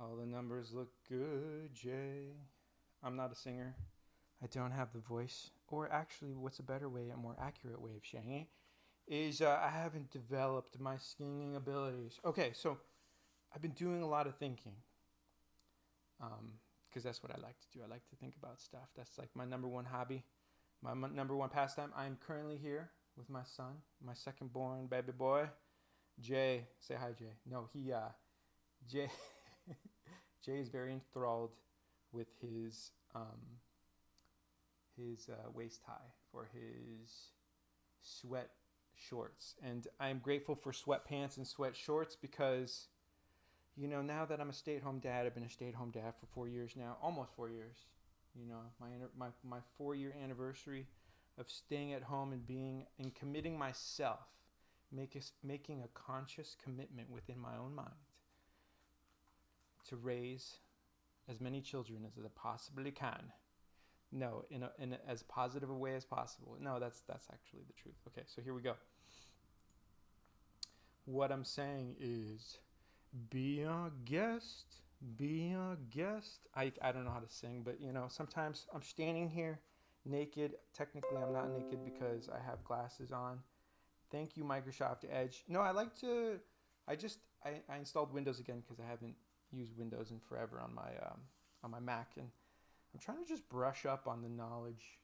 All the numbers look good, Jay. I'm not a singer. I don't have the voice. Or actually, what's a better way, a more accurate way of saying it, is I haven't developed my singing abilities. Okay, so I've been doing a lot of thinking. Because that's what I like to do. I like to think about stuff. That's like my number one hobby, my number one pastime. I'm currently here with my son, my second born baby boy, Jay. Say hi, Jay. No, Jay, Jay is very enthralled with his waist high for his sweat shorts, and I'm grateful for sweatpants and sweat shorts because now that I'm a stay-at-home dad, I've been a stay-at-home dad for 4 years now, almost 4 years. My 4-year anniversary of staying at home and committing myself, making a conscious commitment within my own mind to raise as many children as I possibly can. No, in as positive a way as possible. No, that's actually the truth. Okay, so here we go. What I'm saying is, be a guest, be a guest. I don't know how to sing, but sometimes I'm standing here naked. Technically, I'm not naked because I have glasses on. Thank you, Microsoft Edge. No, I like to. I installed Windows again because I haven't used Windows in forever on my Mac, and I'm trying to just brush up on the knowledge.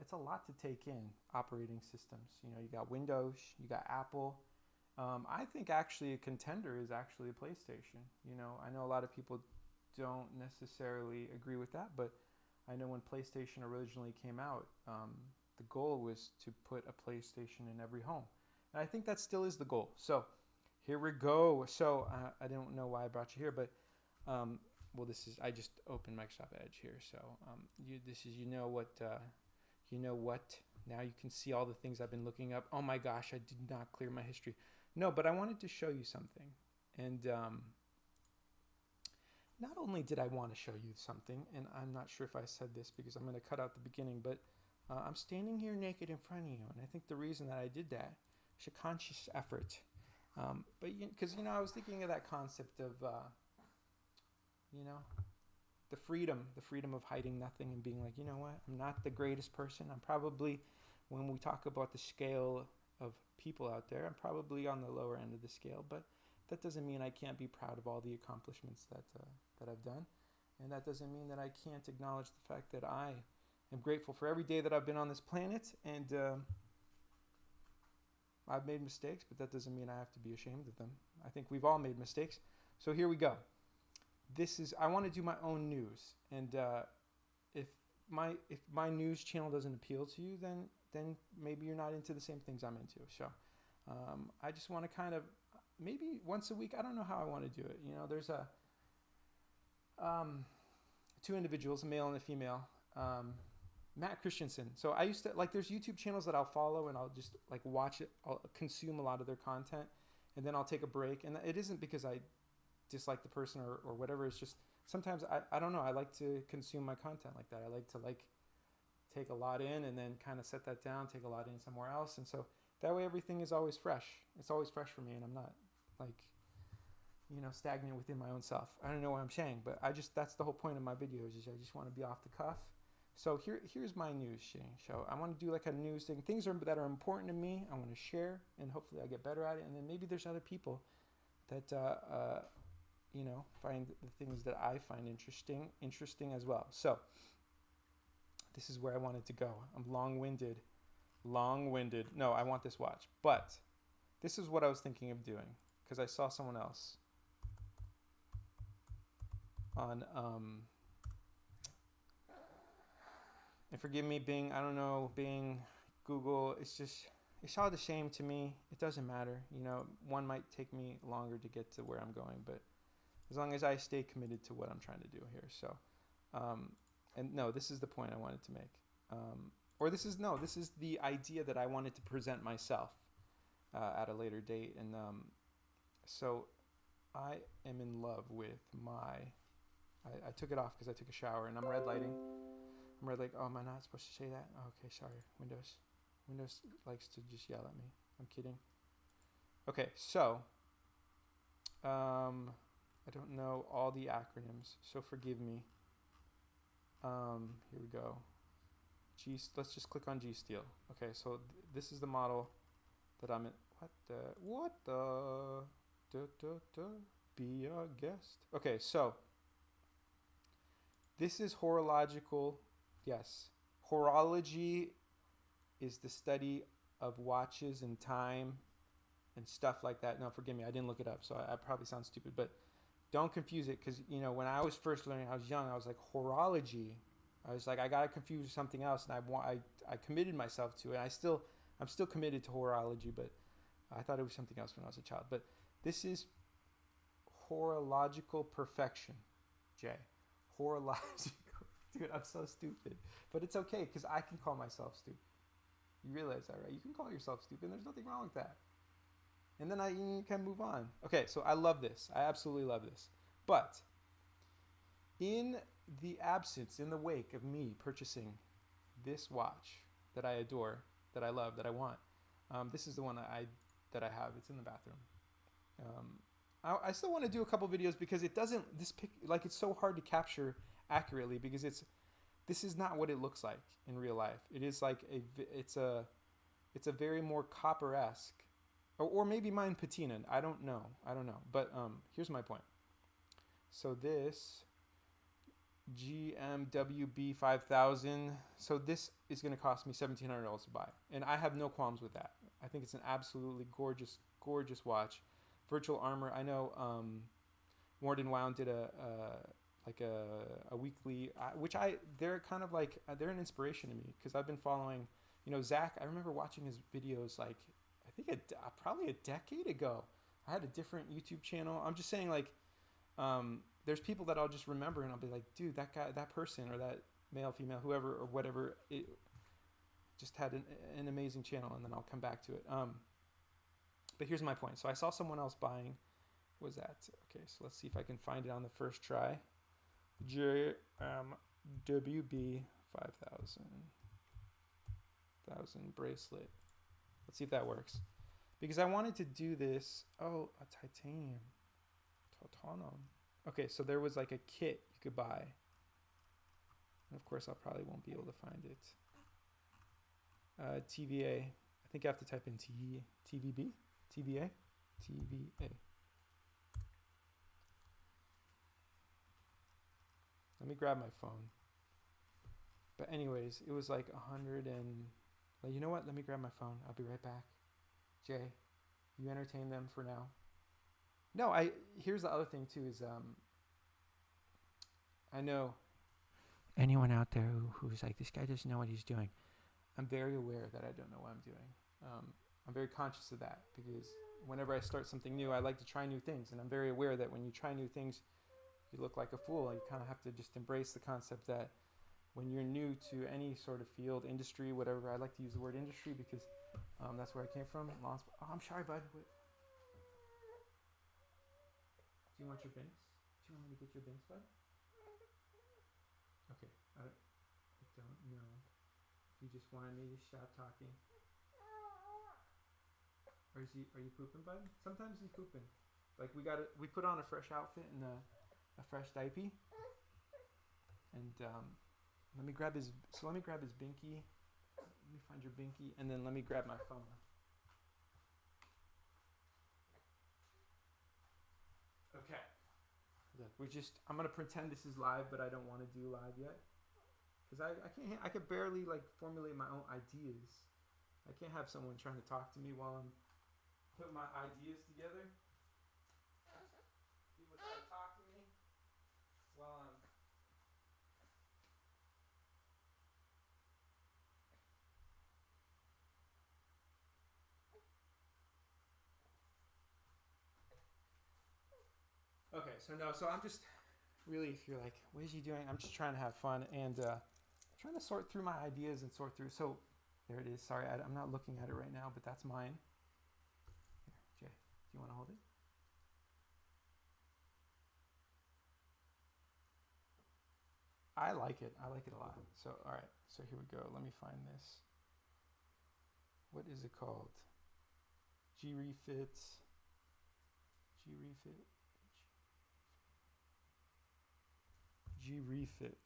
It's a lot to take in, operating systems. You got Windows, you got Apple. I think actually a contender is actually a PlayStation. I know a lot of people don't necessarily agree with that, but I know when PlayStation originally came out, the goal was to put a PlayStation in every home. And I think that still is the goal. So here we go. So I don't know why I brought you here, but I just opened Microsoft Edge here. So what. Now you can see all the things I've been looking up. Oh my gosh, I did not clear my history. No, but I wanted to show you something. And not only did I want to show you something, and I'm not sure if I said this because I'm going to cut out the beginning, but I'm standing here naked in front of you. And I think the reason that I did that is a conscious effort. Because I was thinking of that concept of, the freedom of hiding nothing and being like, you know what, I'm not the greatest person. I'm probably, when we talk about the scale of people out there, I'm probably on the lower end of the scale, but that doesn't mean I can't be proud of all the accomplishments that I've done. And that doesn't mean that I can't acknowledge the fact that I am grateful for every day that I've been on this planet. And I've made mistakes, but that doesn't mean I have to be ashamed of them. I think we've all made mistakes. So here we go. I want to do my own news, and if my news channel doesn't appeal to you, then maybe you're not into the same things I'm into. So I just want to kind of, maybe once a week, I don't know how I want to do it. There's two individuals, a male and a female, Matt Christensen. So I used to there's YouTube channels that I'll follow and I'll just watch it. I'll consume a lot of their content, and then I'll take a break. And it isn't because I dislike the person or whatever. It's just sometimes I don't know. I like to consume my content like that. I like to take a lot in and then kind of set that down, take a lot in somewhere else. And so that way everything is always fresh. It's always fresh for me, and I'm not stagnant within my own self. I don't know what I'm saying, but that's the whole point of my videos is I just want to be off the cuff. So here's my news show. I want to do a news thing. Things that are important to me, I want to share, and hopefully I get better at it. And then maybe there's other people that find the things that I find interesting as well. So this is where I wanted to go. I'm long-winded. No, I want this watch. But this is what I was thinking of doing because I saw someone else on and forgive me being Google. It's all the same to me. It doesn't matter. One might take me longer to get to where I'm going, but as long as I stay committed to what I'm trying to do here. So, and no, this is the point I wanted to make. This is the idea that I wanted to present myself at a later date. And so I am in love with I took it off because I took a shower and I'm red lighting. Oh, am I not supposed to say that? Oh, okay, sorry. Windows likes to just yell at me. I'm kidding. Okay, so I don't know all the acronyms, so forgive me. Here we go. Let's just click on G Steel. Okay, so this is the model that I'm in. What the? Be a guest. Okay, so this is horological. Yes, horology is the study of watches and time and stuff like that. No, forgive me, I didn't look it up, so I probably sound stupid, but don't confuse it, because when I was first learning, I was young. I was like, horology. I was like, I gotta confuse something else, and I committed myself to it. I'm still committed to horology, but I thought it was something else when I was a child. But this is horological perfection, Jay. Horological. Dude, I'm so stupid. But it's okay, because I can call myself stupid. You realize that, right? You can call yourself stupid, and there's nothing wrong with that. And then you can move on. Okay, so I love this. I absolutely love this. But in the absence, in the wake of me purchasing this watch that I adore, that I love, that I want, this is the one that I have. It's in the bathroom. I still want to do a couple videos, because it doesn't, it's so hard to capture accurately, because this is not what it looks like in real life. It is like it's a very more copper-esque, or maybe mine patinaed. I don't know. But here's my point. So this GMWB 5000. So this is going to cost me $1,700 to buy, and I have no qualms with that. I think it's an absolutely gorgeous, gorgeous watch. Virtual Armor. I know Ward and Wound did a weekly, they're kind of like, they're an inspiration to me, because I've been following, Zach. I remember watching his videos like, I think probably a decade ago. I had a different YouTube channel. I'm just saying, like, there's people that I'll just remember, and I'll be like, dude, that guy, that person, or that male, female, whoever, or whatever, it just had an amazing channel, and then I'll come back to it. But here's my point. So I saw someone else buying, what was that? Okay, so let's see if I can find it on the first try. GMWB 5000 bracelet. Let's see if that works. Because I wanted to do this. Oh, a titanium. Okay, so there was like a kit you could buy. And of course, I probably won't be able to find it. TVA. I think I have to type in TVB? TVA? TVA. Let me grab my phone. But anyways, it was like 100 and... Well, you know what? Let me grab my phone. I'll be right back. Jay, you entertain them for now. No, here's the other thing too is I know anyone out there who's like, this guy doesn't know what he's doing. I'm very aware that I don't know what I'm doing. I'm very conscious of that, because whenever I start something new, I like to try new things, and I'm very aware that when you try new things, you look like a fool. You kind of have to just embrace the concept that when you're new to any sort of field, industry, whatever, I like to use the word industry, because that's where I came from. Oh, I'm sorry, bud. Wait. Do you want your binks? Do you want me to get your binks, bud? Okay. I don't know. You just wanted me to stop talking. Or are you pooping, bud? Sometimes he's pooping. Like we put on a fresh outfit and a fresh diaper. And let me grab his binky. Let me find your binky, and then let me grab my phone. Okay. Look, I'm gonna pretend this is live, but I don't want to do live yet, because I could barely like formulate my own ideas. I can't have someone trying to talk to me while I'm putting my ideas together. People try to talk to me while I'm... Okay, so I'm just really, if you're like, what is he doing? I'm just trying to have fun, and trying to sort through my ideas and sort through. So there it is. Sorry, I'm not looking at it right now, but that's mine. Here, Jay, do you want to hold it? I like it. I like it a lot. So, all right. So here we go. Let me find this. What is it called? G-Refit. Energy refit.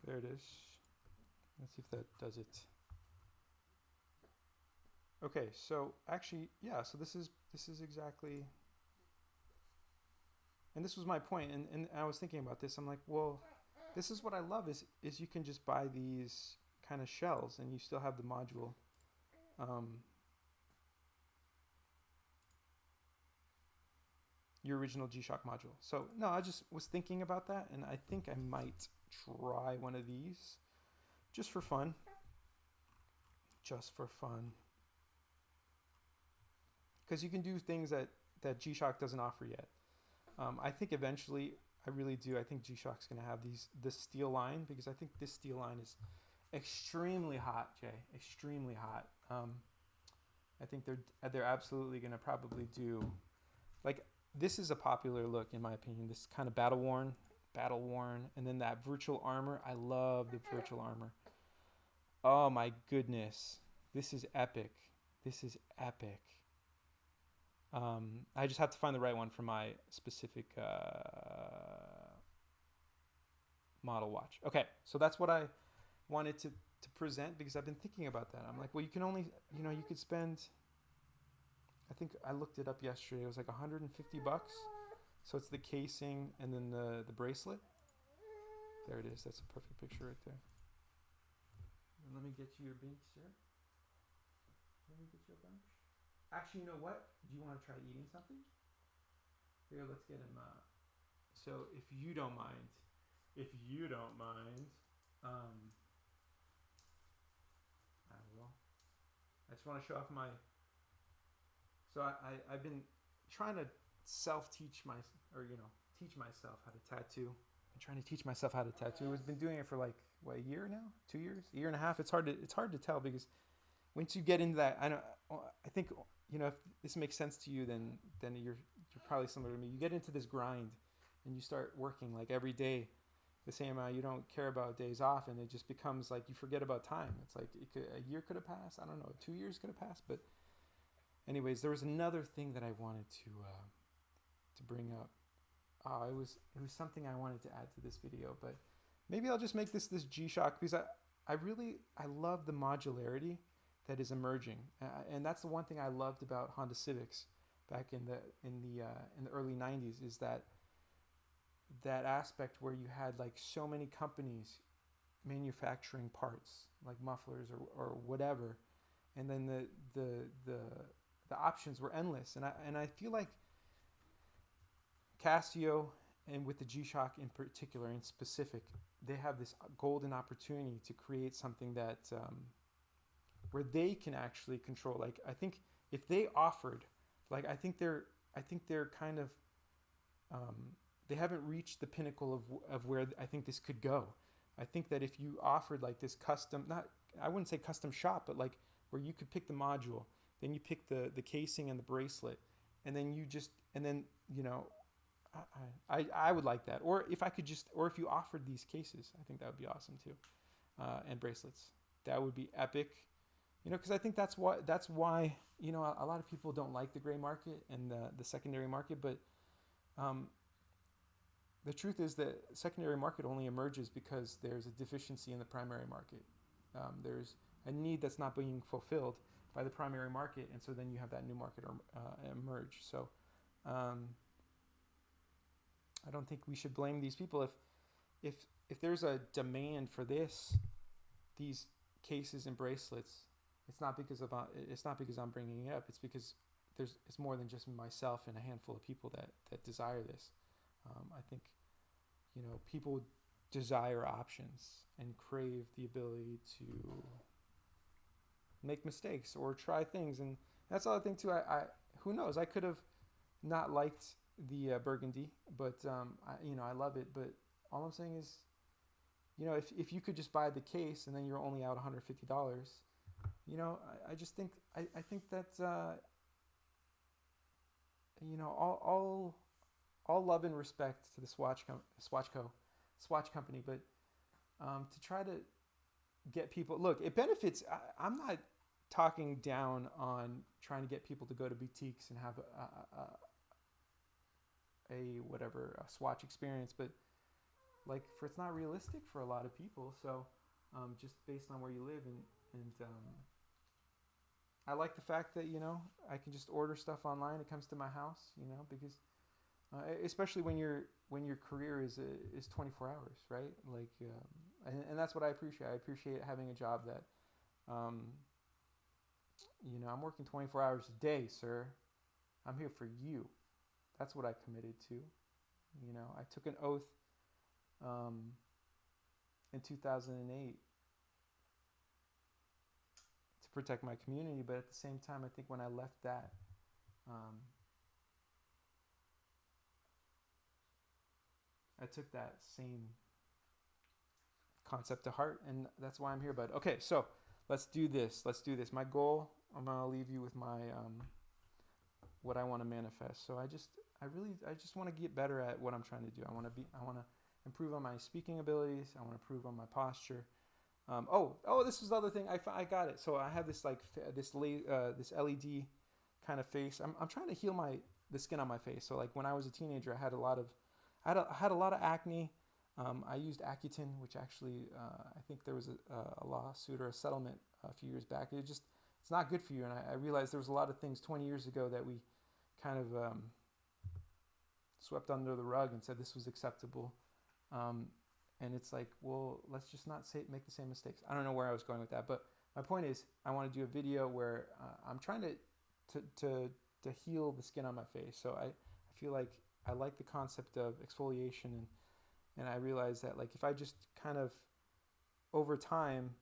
There it is. Let's see if that does it. Okay, so actually, yeah, so this is exactly, and this was my point, and I was thinking about this. I'm like, well, this is what I love is you can just buy these kind of shells and you still have the module. Your original GShock module. So no, I just was thinking about that, and I think I might try one of these just for fun. Just for fun. Because you can do things that GShock doesn't offer yet. I think eventually, I really do. I think GShock's going to have this steel line, because I think this steel line is extremely hot, Jay. Extremely hot. I think they're absolutely going to probably do, like, this is a popular look in my opinion. This kind of battle worn, and then that virtual armor. I love the virtual armor. Oh my goodness, this is epic. This is epic. I just have to find the right one for my specific model watch. Okay, so that's what I wanted to present, because I've been thinking about that. I'm like, well, you can only, you could spend, I think I looked it up yesterday. It was like $150. So it's the casing and then the bracelet. There it is. That's a perfect picture right there. And let me get you your binks, sir. Let me get you a bunch. Actually, you know what? Do you want to try eating something? Here, let's get him. So if you don't mind, I will. I just want to show off my. So I've been trying to teach myself how to tattoo. I'm trying to teach myself how to tattoo. I've been doing it for like what, a year now, 2 years, a year and a half. It's hard to tell, because once you get into that, I think if this makes sense to you, then you're probably similar to me. You get into this grind, and you start working like every day, the same amount. You don't care about days off, and it just becomes like you forget about time. It's like a year could have passed. I don't know, 2 years could have passed. But anyways, there was another thing that I wanted to bring up. It was something I wanted to add to this video, but maybe I'll just make this GShock, because I love the modularity that is emerging, and that's the one thing I loved about Honda Civics back in the early 90s, is that aspect where you had like so many companies manufacturing parts like mufflers or whatever, and then the options were endless, and I feel like Casio, and with the GShock in particular, in specific, they have this golden opportunity to create something that where they can actually control. Like, I think if they offered, like, I think they're kind of they haven't reached the pinnacle of where I think this could go. I think that if you offered like this custom, I wouldn't say custom shop, but like where you could pick the module, then you pick the casing and the bracelet, and then I would like that. Or if you offered these cases, I think that would be awesome too, and bracelets. That would be epic. Because I think that's why a lot of people don't like the gray market and the secondary market, but the truth is that secondary market only emerges because there's a deficiency in the primary market. There's a need that's not being fulfilled by the primary market, and so then you have that new market emerge. So I don't think we should blame these people if there's a demand for these cases and bracelets. It's not because I'm bringing it up. It's because it's more than just myself and a handful of people that desire this. I think people desire options and crave the ability to make mistakes or try things, and that's the other thing too. I who knows? I could have not liked the burgundy, but I love it. But all I'm saying is, if you could just buy the case and then you're only out $150. I just think I think that all love and respect to the Swatch company, but to try to get people, look, it benefits. I'm not talking down on trying to get people to go to boutiques and have a swatch experience, but like it's not realistic for a lot of people. So just based on where you live, and I like the fact that I can just order stuff online. It comes to my house, because especially when your career is 24 hours, right? Like, and that's what I appreciate. I appreciate having a job that, I'm working 24 hours a day, sir. I'm here for you. That's what I committed to. I took an oath in 2008 to protect my community, but at the same time, I think when I left that, I took that same concept to heart, and that's why I'm here, bud. Okay, so let's do this. My goal, I'm gonna leave you with my what I want to manifest. So I just want to get better at what I'm trying to do. I want to improve on my speaking abilities. I want to improve on my posture. This was the other thing. I got it. So I have this this LED kind of face. I'm trying to heal the skin on my face. So like when I was a teenager, I had a lot of acne. I used Accutane, which actually I think there was a lawsuit or a settlement a few years back. It's not good for you. And I realized there was a lot of things 20 years ago that we kind of swept under the rug and said this was acceptable. And it's like, well, let's just not make the same mistakes. I don't know where I was going with that, but my point is I want to do a video where I'm trying to heal the skin on my face. So I feel like I like the concept of exfoliation, and I realize that like if I just kind of over time,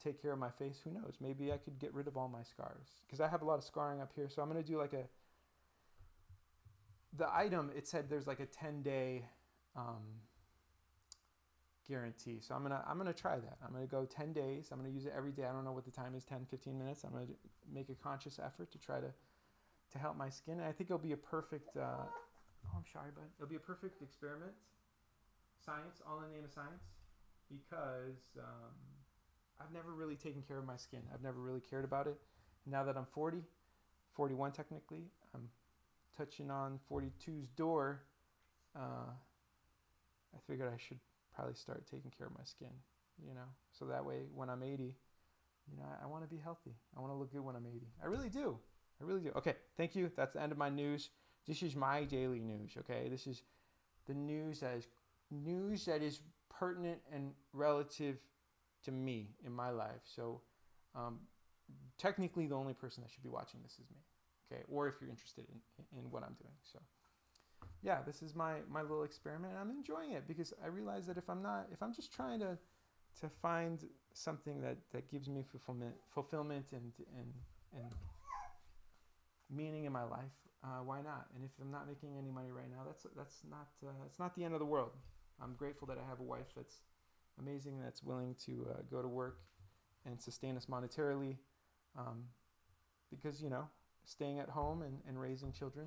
take care of my face, who knows? Maybe I could get rid of all my scars, because I have a lot of scarring up here. So I'm going to do like the item, it said there's like a 10-day guarantee. So I'm gonna try that. I'm gonna go 10 days. I'm gonna use it every day. I don't know what the time is, 10, 15 minutes. I'm gonna make a conscious effort to try to help my skin. And I think it'll be a perfect, I'm sorry, bud. It'll be a perfect experiment. Science, all in the name of science, because I've never really taken care of my skin. I've never really cared about it. Now that I'm 40, 41 technically, I'm touching on 42's door. I figured I should probably start taking care of my skin, so that way when I'm 80, I want to be healthy. I want to look good when I'm 80. I really do. Okay, thank you. That's the end of my news. This is my daily news, okay? This is the news that is pertinent and relative to me in my life. So technically the only person that should be watching this is me, okay? Or if you're interested in what I'm doing. So yeah, this is my little experiment, and I'm enjoying it because I realize that if I'm just trying to find something that gives me fulfillment and meaning in my life, why not? And if I'm not making any money right now, that's not the end of the world. I'm grateful that I have a wife that's amazing, that's willing to go to work and sustain us monetarily, because staying at home and raising children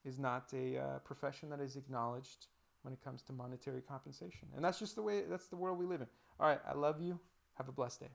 is not a profession that is acknowledged when it comes to monetary compensation. And that's just that's the world we live in. All right, I love you. Have a blessed day.